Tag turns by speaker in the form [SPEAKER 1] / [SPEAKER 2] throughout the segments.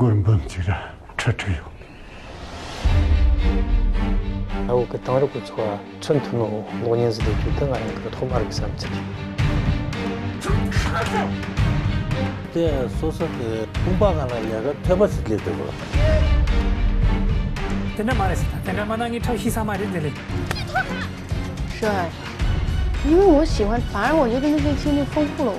[SPEAKER 1] 한국은 멈추라 저트요.
[SPEAKER 2] 아우 그 당르고 좋아 천투노 노년스도 주등하는 그 토마르 삼치기.
[SPEAKER 3] 그때 소서 그 공방하는 내가 퇴버스 되고.
[SPEAKER 4] 真的马来西亚，真的马当你超西沙马的这里。
[SPEAKER 5] 是啊，因为我喜欢，反而我觉得那些经历丰富了我。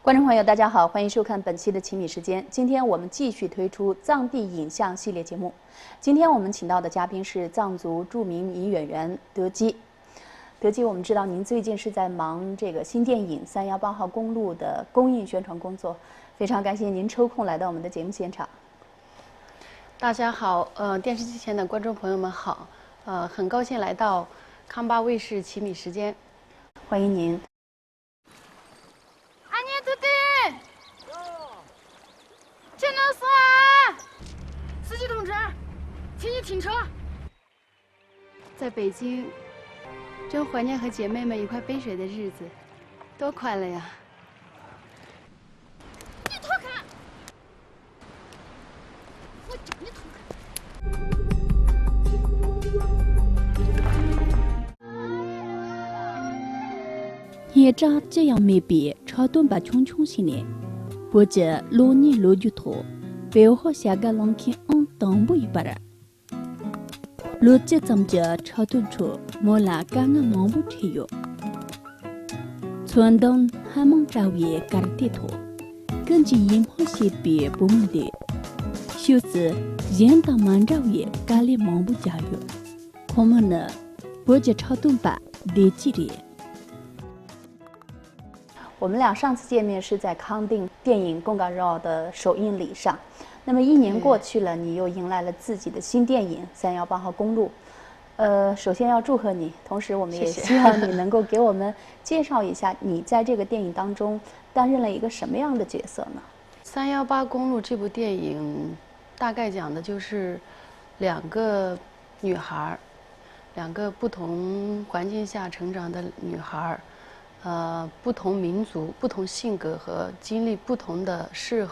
[SPEAKER 6] 观众朋友，大家好，欢迎收看本期的奇米时间。今天我们继续推出藏地影像系列节目。今天我们请到的嘉宾是藏族著名女演员德基。德基，我们知道您最近是在忙这个新电影《318号公路》的公映宣传工作，非常感谢您抽空来到我们的节目现场。
[SPEAKER 5] 大家好，电视机前的观众朋友们好，很高兴来到康巴卫视奇米时间，
[SPEAKER 6] 欢迎您。
[SPEAKER 5] 见到司司机同志，请你停车。在北京，真怀念和姐妹们一块背水的日子，多快乐呀！你脱开！我叫你脱
[SPEAKER 7] 开！业障这样没别，超短把穷穷心呢。 不知罗年罗就托，背后下个浪看当不一般了。罗这怎么着超短处，莫拉刚刚忙不提哟。村东还忙找也干得脱，根据银行些别不门的，就是人当忙找也干了忙不加油。可么呢？不知超短把得几年。
[SPEAKER 6] 我们俩上次见面是在康定电影《贡嘎绕》的首映礼上，那么1年过去了，你又迎来了自己的新电影《318号公路》。首先要祝贺你，同时我们也希望你能够给我们介绍一下你在这个电影当中担任了一个什么样的角色呢
[SPEAKER 5] ？318公路这部电影大概讲的就是2个女孩，2个不同环境下成长的女孩。 不同民族、不同性格和经历不同的事，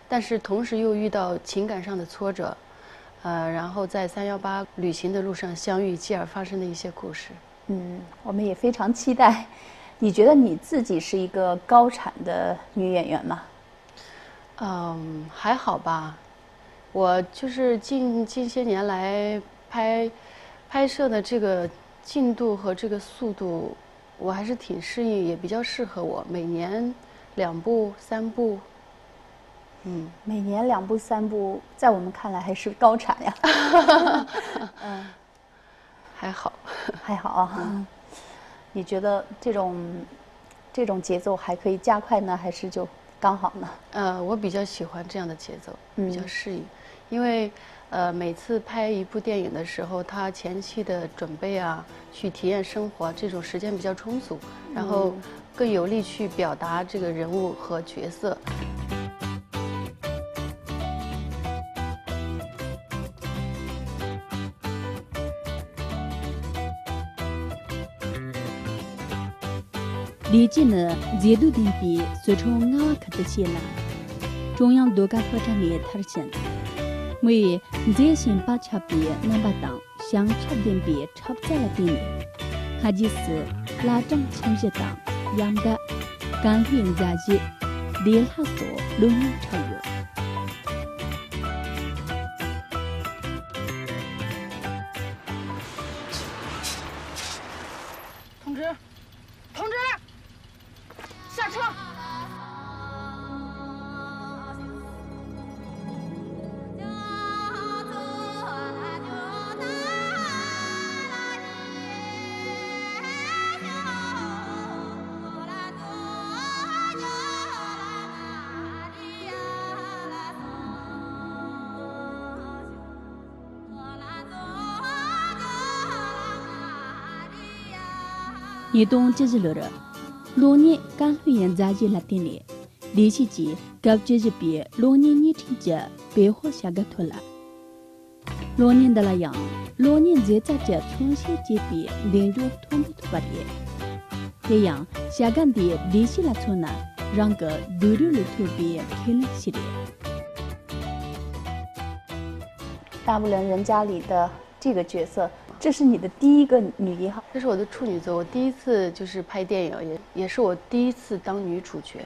[SPEAKER 5] 但是同时又遇到情感上的挫折，然后在318旅行的路上相遇，继而发生的一些故事。
[SPEAKER 6] 我们也非常期待。你觉得你自己是一个高产的女演员吗？
[SPEAKER 5] 还好吧。我就是近些年来拍摄的这个进度和这个速度。 我还是挺适应，也比较适合我。每年2部、3部，
[SPEAKER 6] 每年2部、3部，在我们看来还是高产呀。
[SPEAKER 5] 还好，
[SPEAKER 6] 还好啊。你觉得这种节奏还可以加快呢，还是就刚好呢？
[SPEAKER 5] 我比较喜欢这样的节奏，比较适应，因为每次拍一部电影的时候，它前期的准备啊。 去体验生活，这种时间比较充足，然后更有力去表达这个人物和角色。
[SPEAKER 7] 历届呢，제도电比随从我看的些啦，中央多个发展业特线，为这些把差别能把当。 相差点别差不在了点，还就是拉长前些档，样的干练杂技，连哈多龙人超越。
[SPEAKER 5] 同志，同志，下车！
[SPEAKER 7] 你懂这是了，罗年刚会演杂技拉点嘞，历史机搞这是别罗年你听着背后下个拖拉。罗年的那样，罗年在这从小级别连入同步突破的，这样下干的联系了从那，让个独立的特别开了系列。
[SPEAKER 6] 大不伦人家里的这个角色，这是你的第一个女一号。
[SPEAKER 5] 这是我的处女作，我第一次就是拍电影，也是我第一次当女主角。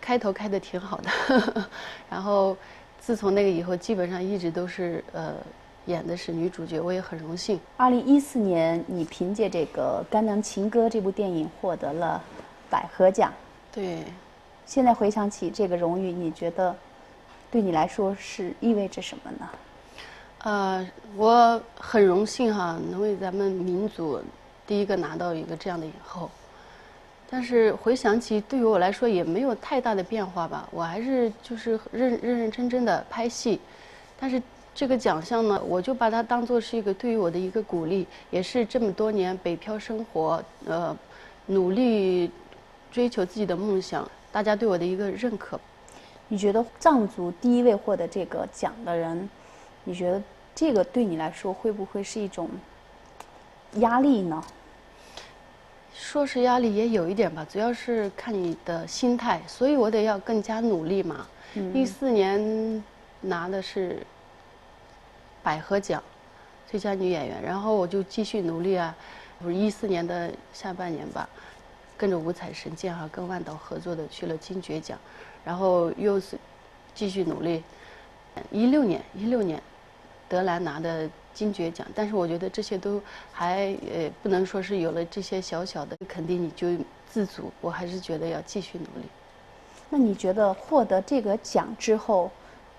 [SPEAKER 5] 开头开得挺好的，然后自从那个以后，基本上一直都是演的是女主角，我也很荣幸。
[SPEAKER 6] 2014年，你凭借这个《甘南情歌》这部电影获得了百合奖。
[SPEAKER 5] 对，
[SPEAKER 6] 现在回想起这个荣誉，你觉得对你来说是意味着什么呢？
[SPEAKER 5] 我很荣幸哈，能为咱们民族第一个拿到一个这样的影后。但是回想起，对于我来说也没有太大的变化吧，我还是就是认真的拍戏。但是这个奖项呢，我就把它当作是一个对于我的一个鼓励，也是这么多年北漂生活，努力追求自己的梦想，大家对我的一个认可。
[SPEAKER 6] 你觉得藏族第一位获得这个奖的人，你觉得这个对你来说会不会是一种压力呢？
[SPEAKER 5] 说是压力也有一点吧，主要是看你的心态，所以我得要更加努力嘛。14年拿的是百合奖，最佳女演员，然后我就继续努力啊。不是14年的下半年吧，跟着五彩神剑哈，跟万导合作的去了金爵奖，然后又是继续努力。16年，德兰拿的金爵奖，但是我觉得这些都还不能说是有了这些小小的肯定你就自足，我还是觉得要继续努力。
[SPEAKER 6] 那你觉得获得这个奖之后，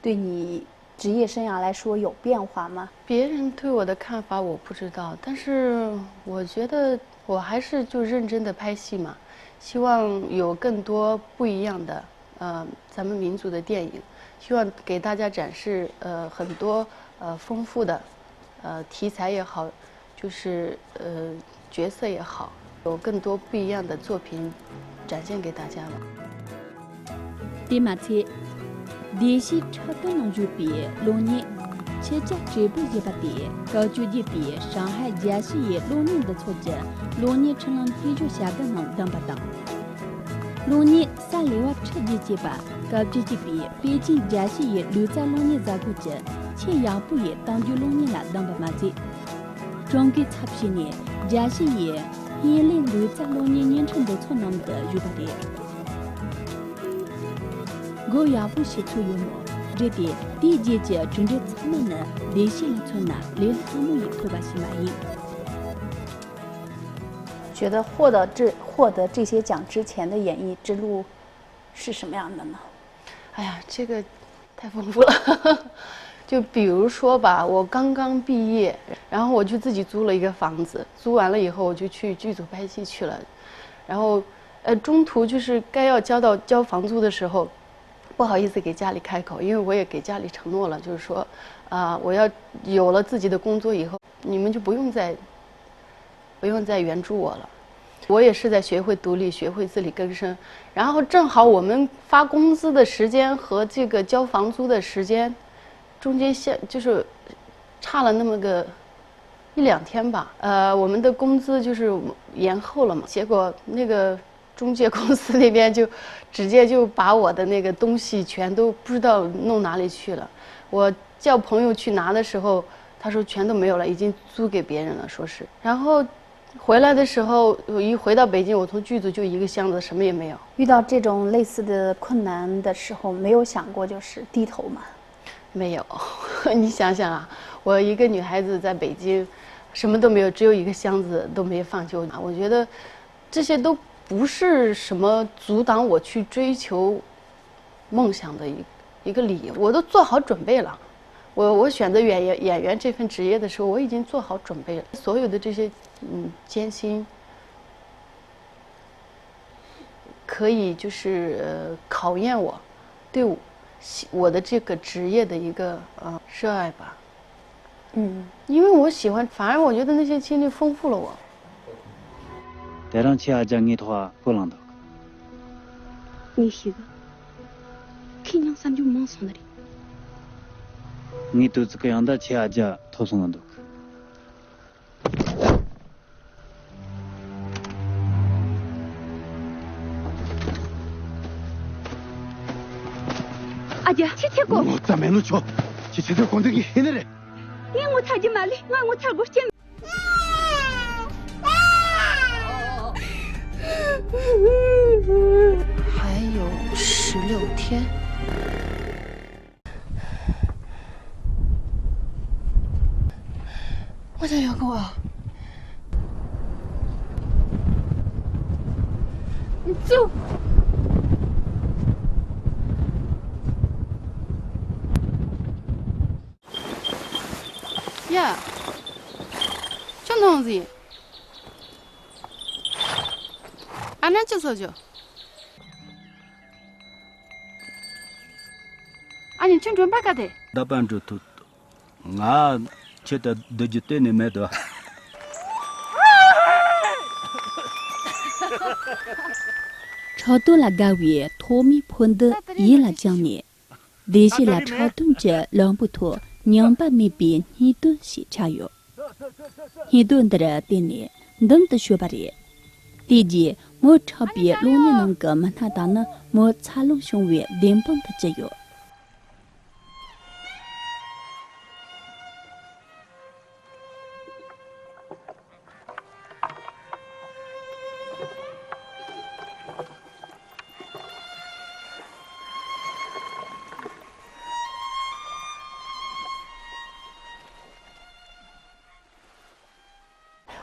[SPEAKER 6] 对你职业生涯来说有变化吗？
[SPEAKER 5] 别人对我的看法我不知道，但是我觉得我还是就认真的拍戏嘛，希望有更多不一样的咱们民族的电影，希望给大家展示很多丰富的题材也好，就是角色也好，有更多不一样的作品展现给大家吧。
[SPEAKER 7] 第马次，联系车灯笼就别罗年，车家这不也不的，高就的别上海嘉兴也罗年的挫折，罗年成了地就下个能当不当。罗年3里外车的结巴，高就的别北京嘉兴也留在罗年在过着，且养不也当就罗年了当不马子。中国差些年，嘉兴也年龄留在罗年年成的错能的就不的。我也不是出幽默，这点第一节正在咱们呢联系了从哪，连他们也都把西满意。
[SPEAKER 6] 觉得获得这些奖之前的演艺之路是什么样的呢？
[SPEAKER 5] 哎呀，这个太丰富了。就比如说吧，我刚刚毕业，然后我就自己租了一个房子，租完了以后我就去剧组拍戏去了，然后中途就是该要交房租的时候，不好意思给家里开口，因为我也给家里承诺了，就是说我要有了自己的工作以后，你们就不用再援助我了。我也是在学会独立，学会自力更生。然后正好我们发工资的时间和这个交房租的时间中间就是差了那么个1-2天吧。我们的工资就是延后了嘛，结果那个中介公司那边就直接就把我的那个东西全都不知道弄哪里去了。我叫朋友去拿的时候，他说全都没有了，已经租给别人了，说是。然后回来的时候，我一回到北京，我从剧组就一个箱子，什么也没有。
[SPEAKER 6] 遇到这种类似的困难的时候，没有想过就是低头吗？
[SPEAKER 5] 没有，你想想啊，我一个女孩子在北京，什么都没有，只有一个箱子都没放就拿。我觉得这些都不是什么阻挡我去追求梦想的一个理由，我都做好准备了。我选择演员这份职业的时候，我已经做好准备了。所有的这些艰辛，可以就是考验我对我的这个职业的一个热爱吧。因为我喜欢，反而我觉得那些经历丰富了我。
[SPEAKER 8] 대랑치 아장이 도와 볼란다.
[SPEAKER 7] 미시가 그냥 산주 멍청들이
[SPEAKER 8] 你都这个样的钱家投送的。
[SPEAKER 7] 阿姐，切切过。
[SPEAKER 8] 我咱们路去，切的光这个黑的人。
[SPEAKER 7] 我才去买的，我才不见。
[SPEAKER 5] 还有16天。我想要个我。
[SPEAKER 7] 你走。
[SPEAKER 5] 呀，这东西，俺那就说就，俺你真准备干的？
[SPEAKER 8] 大半周都，俺觉得都就对你买的。
[SPEAKER 7] 超多了个月，托米碰的伊拉讲呢，这些了超多着两不脱。娘把没变，你顿洗茶油，你顿的人店里等的学吧的。第几，我差别罗年能个曼哈达呢，我茶龙兄弟联邦的只有。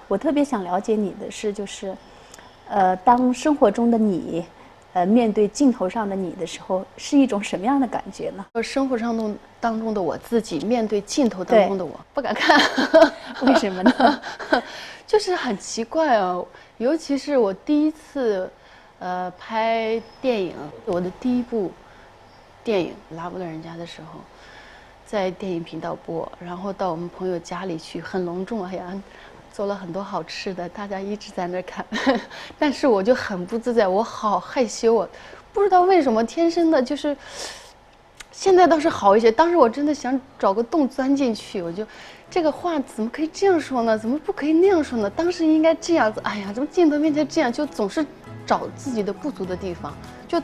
[SPEAKER 6] 我特别想了解你的是，就是，当生活中的你，面对镜头上的你的时候，是一种什么样的感觉呢？
[SPEAKER 5] 生活当中的我自己，面对镜头当中的我，不敢看。
[SPEAKER 6] 为什么呢？
[SPEAKER 5] 就是很奇怪哦，尤其是我第一次，拍电影，我的第一部电影《拉不得人家》的时候，在电影频道播，然后到我们朋友家里去，很隆重，哎呀。做了很多好吃的，大家一直在那看，但是我就很不自在，我好害羞啊，不知道为什么，天生的就是。现在倒是好一些，当时我真的想找个洞钻进去，我就，这个话怎么可以这样说呢？怎么不可以那样说呢？当时应该这样子，哎呀，怎么镜头面前这样，就总是找自己的不足的地方，就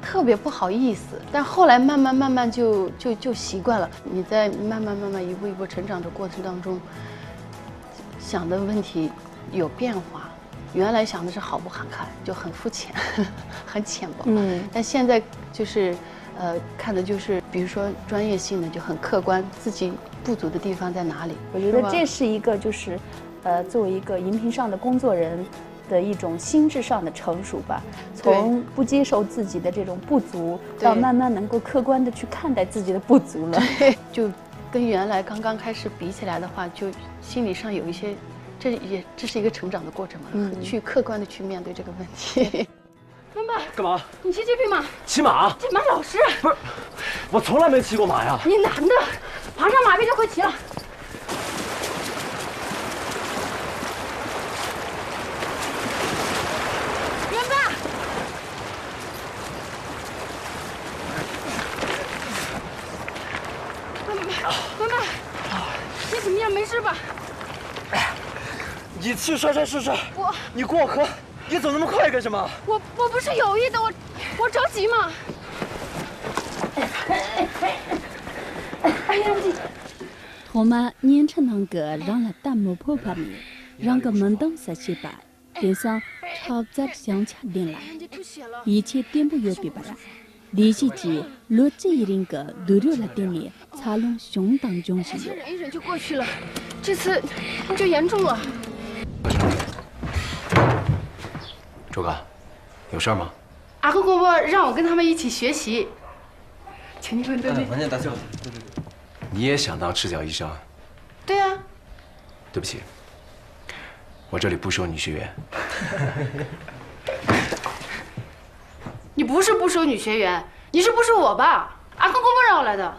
[SPEAKER 5] 特别不好意思。但后来慢慢就习惯了。你在慢慢一步一步成长的过程当中。想的问题有变化，原来想的是好不好看，就很肤浅，很浅薄。但现在就是，看的就是，比如说专业性的就很客观，自己不足的地方在哪里。
[SPEAKER 6] 我觉得这是一个就是，作为一个荧屏上的工作人的一种心智上的成熟吧。从不接受自己的这种不足，到慢慢能够客观的去看待自己的不足了。
[SPEAKER 5] 对，就。跟原来刚刚开始比起来的话，就心理上有一些，这是一个成长的过程嘛，去客观的去面对这个问题。
[SPEAKER 9] 妈妈，
[SPEAKER 10] 干嘛？
[SPEAKER 9] 你骑这匹马？
[SPEAKER 10] 骑马？
[SPEAKER 9] 这马老实。
[SPEAKER 10] 不是，我从来没骑过马呀。
[SPEAKER 9] 你男的，爬上马背就会骑了。元爸。妈妈，你怎么样？没事吧？
[SPEAKER 10] 你去摔试试。你过河，你走那么快干什么？
[SPEAKER 9] 我不是有意的，我着急嘛。哎呀，
[SPEAKER 7] 托马年成那个让了大木婆旁边，让个门灯撒些吧，边上朝在向前点来，一切颠不有比吧啦。利息机罗这一人个都热了店里，擦拢胸当中是有。
[SPEAKER 9] 忍一忍就过去了，这次就严重了。
[SPEAKER 10] 周哥，有事吗？
[SPEAKER 5] 阿公公婆让我跟他们一起学习，请你们对对。
[SPEAKER 10] 王建大笑。对。你也想当赤脚医生？
[SPEAKER 5] 对啊。
[SPEAKER 10] 对不起，我这里不收女学员。
[SPEAKER 5] 你不是不收女学员，你是不收我吧？阿公公婆让我来的。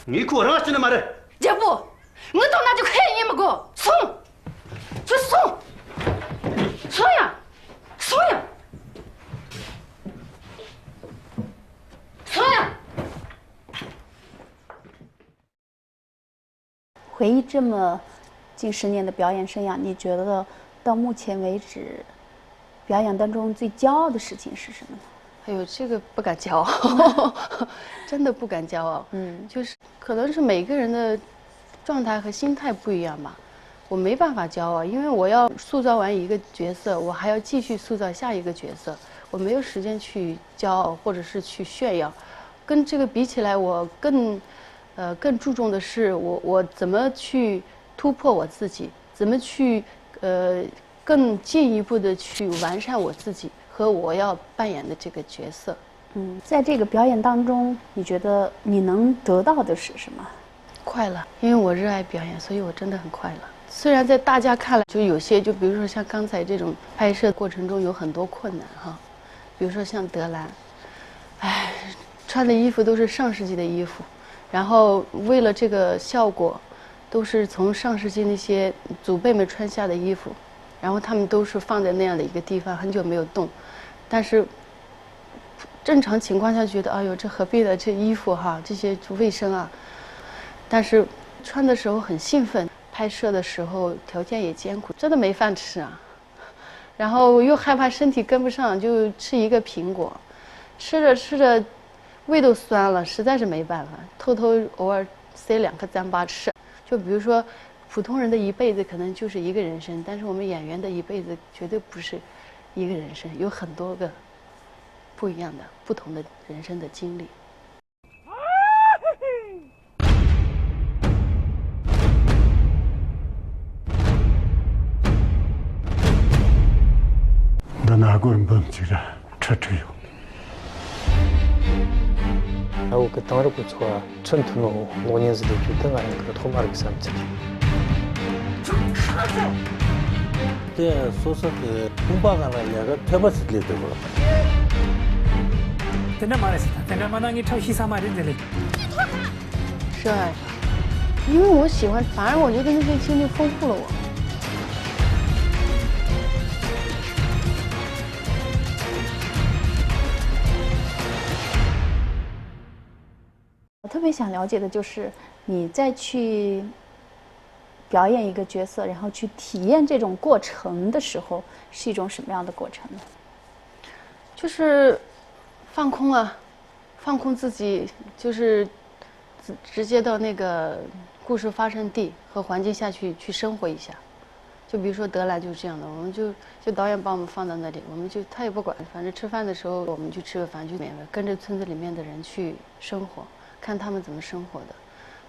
[SPEAKER 8] 你果然是那么的。
[SPEAKER 5] 姐夫，我到那就看你们个送，就送，送呀，送呀，送呀。
[SPEAKER 6] 回忆这么近10年的表演生涯，你觉得到目前为止，表演当中最骄傲的事情是什么呢？
[SPEAKER 5] 哎呦，这个不敢骄傲，真的不敢骄傲。就是可能是每个人的状态和心态不一样吧。我没办法骄傲，因为我要塑造完一个角色，我还要继续塑造下一个角色，我没有时间去骄傲或者是去炫耀。跟这个比起来，我更注重的是我怎么去突破我自己，怎么去更进一步的去完善我自己和我要扮演的这个角色。
[SPEAKER 6] 在这个表演当中，你觉得你能得到的是什么？
[SPEAKER 5] 快乐，因为我热爱表演，所以我真的很快乐。虽然在大家看来，就有些，就比如说像刚才这种拍摄过程中有很多困难哈，比如说像德兰，穿的衣服都是上世纪的衣服，然后为了这个效果，都是从上世纪那些祖辈们穿下的衣服，然后他们都是放在那样的一个地方，很久没有动，但是正常情况下觉得，哎呦，这何必的，这衣服哈，这些卫生啊，但是穿的时候很兴奋。拍摄的时候条件也艰苦，真的没饭吃啊。然后又害怕身体跟不上，就吃一个苹果，吃着吃着胃都酸了，实在是没办法，偷偷偶尔塞2颗糌粑吃。就比如说，普通人的一辈子可能就是一个人生，但是我们演员的一辈子绝对不是一个人生，有很多个不一样的、不同的人生的经历。
[SPEAKER 1] 나나군 범지라 저트요.
[SPEAKER 2] 하고 그 땅으로 고쳐와 천투노 노년스도 주등하는 그 토마르 삼치.
[SPEAKER 3] 这说是그 공부하는 애가 퇴버스 되고.
[SPEAKER 4] तेना 말했다. ते나 마당이 저 희사말이 들리.
[SPEAKER 5] 热爱，因为我喜欢，反而我觉得那些经历丰富了我。
[SPEAKER 6] 我特别想了解的就是你在去表演一个角色，然后去体验这种过程的时候，是一种什么样的过程呢？
[SPEAKER 5] 就是放空啊，放空自己，就是直接到那个故事发生地和环境下去生活一下。就比如说德兰就是这样的，我们就导演把我们放到那里，我们就他也不管，反正吃饭的时候我们去吃个饭，就跟着村子里面的人去生活。看他们怎么生活的，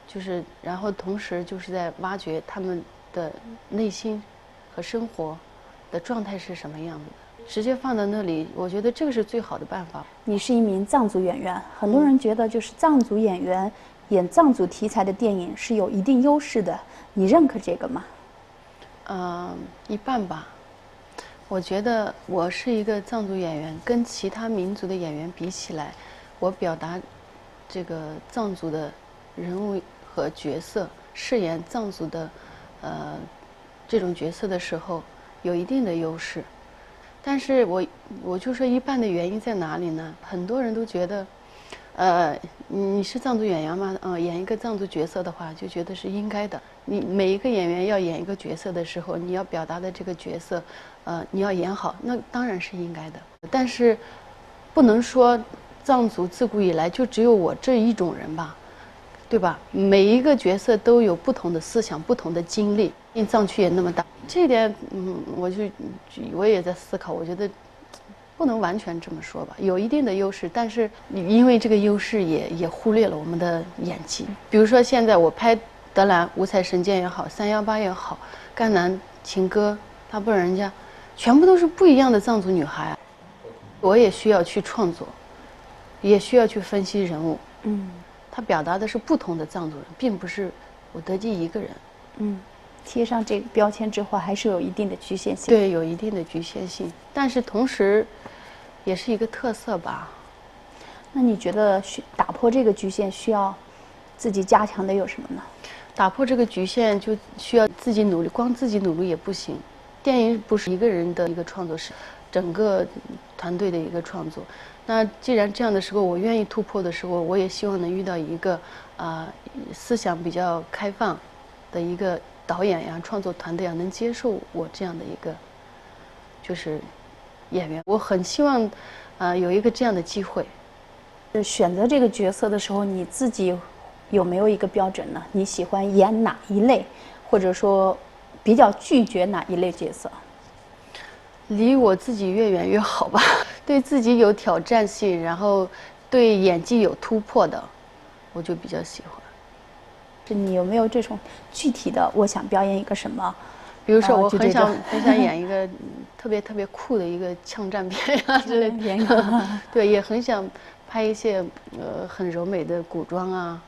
[SPEAKER 5] 就是然后同时就是在挖掘他们的内心和生活的状态是什么样子的，直接放到那里，我觉得这个是最好的办法。
[SPEAKER 6] 你是一名藏族演员，很多人觉得就是藏族演员演藏族题材的电影是有一定优势的，你认可这个吗？
[SPEAKER 5] 一半吧。我觉得我是一个藏族演员，跟其他民族的演员比起来，我表达这个藏族的人物和角色，饰演藏族的这种角色的时候，有一定的优势。但是我就说一半的原因在哪里呢？很多人都觉得，你是藏族演员吗？演一个藏族角色的话，就觉得是应该的。你每一个演员要演一个角色的时候，你要表达的这个角色，你要演好，那当然是应该的。但是不能说藏族自古以来就只有我这一种人吧，对吧？每一个角色都有不同的思想、不同的经历。藏区也那么大，这一点，我也在思考。我觉得不能完全这么说吧，有一定的优势，但是因为这个优势也忽略了我们的演技。比如说现在我拍德兰、五彩神剑也好，318也好，赣南情歌、大不人家，全部都是不一样的藏族女孩。我也需要去创作，也需要去分析人物。他表达的是不同的藏族人，并不是我德基一个人。
[SPEAKER 6] 贴上这个标签之后，还是有一定的局限性。
[SPEAKER 5] 对，有一定的局限性，但是同时，也是一个特色吧。
[SPEAKER 6] 那你觉得打破这个局限需要自己加强的有什么呢？
[SPEAKER 5] 打破这个局限就需要自己努力，光自己努力也不行。电影不是一个人的一个创作，是整个团队的一个创作。那既然这样的时候，我愿意突破的时候，我也希望能遇到一个思想比较开放，的一个导演呀、创作团队啊，能接受我这样的一个就是演员。我很希望，有一个这样的机会。
[SPEAKER 6] 选择这个角色的时候，你自己有没有一个标准呢？你喜欢演哪一类，或者说比较拒绝哪一类角色？
[SPEAKER 5] 离我自己越远越好吧。对自己有挑战性，然后对演技有突破的，我就比较喜欢。
[SPEAKER 6] 你有没有这种具体的？我想表演一个什么？
[SPEAKER 5] 比如说，我很想演一个特别酷的一个枪战片啊之类的。对，也很想拍一些很柔美的古装啊。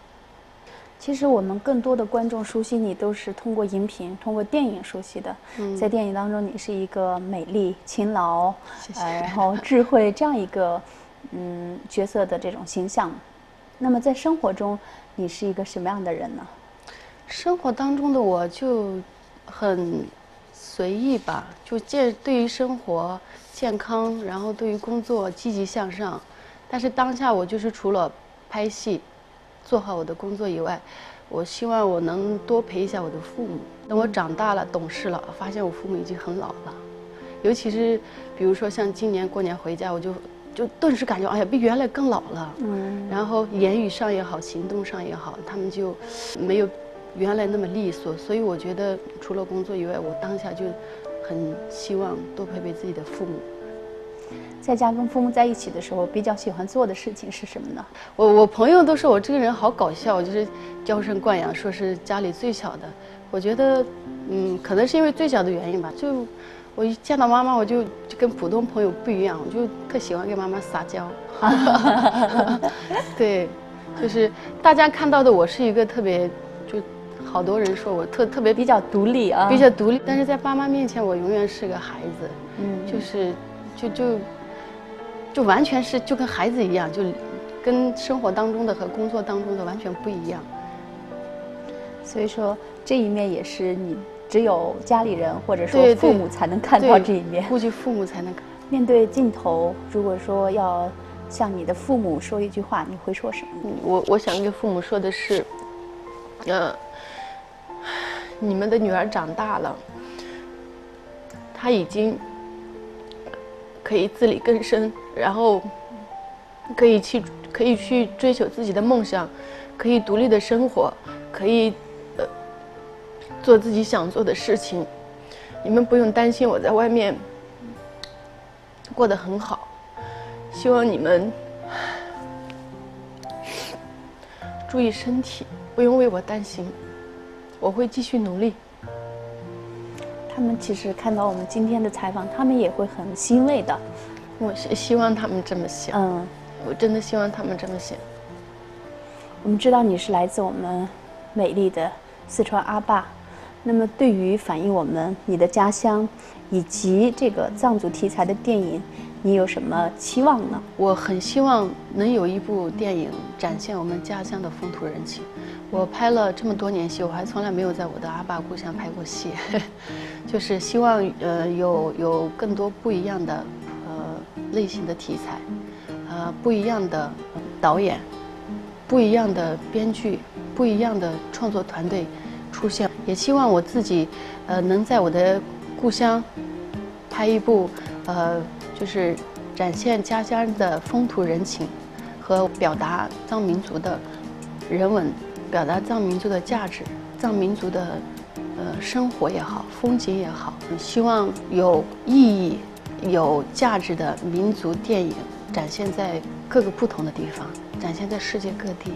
[SPEAKER 6] 其实我们更多的观众熟悉你都是通过荧屏、通过电影熟悉的。在电影当中，你是一个美丽、勤劳，然后智慧这样一个角色的这种形象。那么在生活中，你是一个什么样的人呢？
[SPEAKER 5] 生活当中的我就很随意吧，就对于生活健康，然后对于工作积极向上。但是当下我就是除了拍戏，做好我的工作以外，我希望我能多陪一下我的父母。等我长大了、懂事了，发现我父母已经很老了，尤其是比如说像今年过年回家，我就顿时感觉，哎呀，比原来更老了。然后言语上也好，行动上也好，他们就没有原来那么利索。所以我觉得，除了工作以外，我当下就很希望多陪陪自己的父母。
[SPEAKER 6] 在家跟父母在一起的时候，比较喜欢做的事情是什么呢？
[SPEAKER 5] 我朋友都说我这个人好搞笑，就是娇生惯养，说是家里最小的。我觉得，可能是因为最小的原因吧。就我一见到妈妈，我就跟普通朋友不一样，我就特喜欢跟妈妈撒娇。对，就是大家看到的我是一个特别，就好多人说我特别
[SPEAKER 6] 比较独立啊，
[SPEAKER 5] 比较独立。但是在爸妈面前，我永远是个孩子。就是就完全是就跟孩子一样，就跟生活当中的和工作当中的完全不一样。
[SPEAKER 6] 所以说这一面也是你只有家里人或者说父母才能看到这一面，
[SPEAKER 5] 估计父母才能看。
[SPEAKER 6] 面对镜头，如果说要向你的父母说一句话，你会说什么？
[SPEAKER 11] 我想跟父母说的是，你们的女儿长大了，她已经可以自力更生，然后可以去追求自己的梦想，可以独立的生活，可以做自己想做的事情。你们不用担心我在外面过得很好，希望你们注意身体，不用为我担心，我会继续努力。
[SPEAKER 6] 他们其实看到我们今天的采访，他们也会很欣慰的。
[SPEAKER 11] 我希望他们这么想，我真的希望他们这么想。
[SPEAKER 6] 我们知道你是来自我们美丽的四川阿坝，那么对于反映我们你的家乡以及这个藏族题材的电影，你有什么期望呢？
[SPEAKER 5] 我很希望能有一部电影展现我们家乡的风土人情。我拍了这么多年戏，我还从来没有在我的阿坝故乡拍过戏，就是希望有更多不一样的类型的题材，不一样的导演，不一样的编剧，不一样的创作团队出现。也希望我自己能在我的故乡拍一部就是展现家乡的风土人情和表达藏民族的人文，表达藏民族的价值，藏民族的生活也好，风景也好，希望有意义、有价值的民族电影展现在各个不同的地方，展现在世界各地。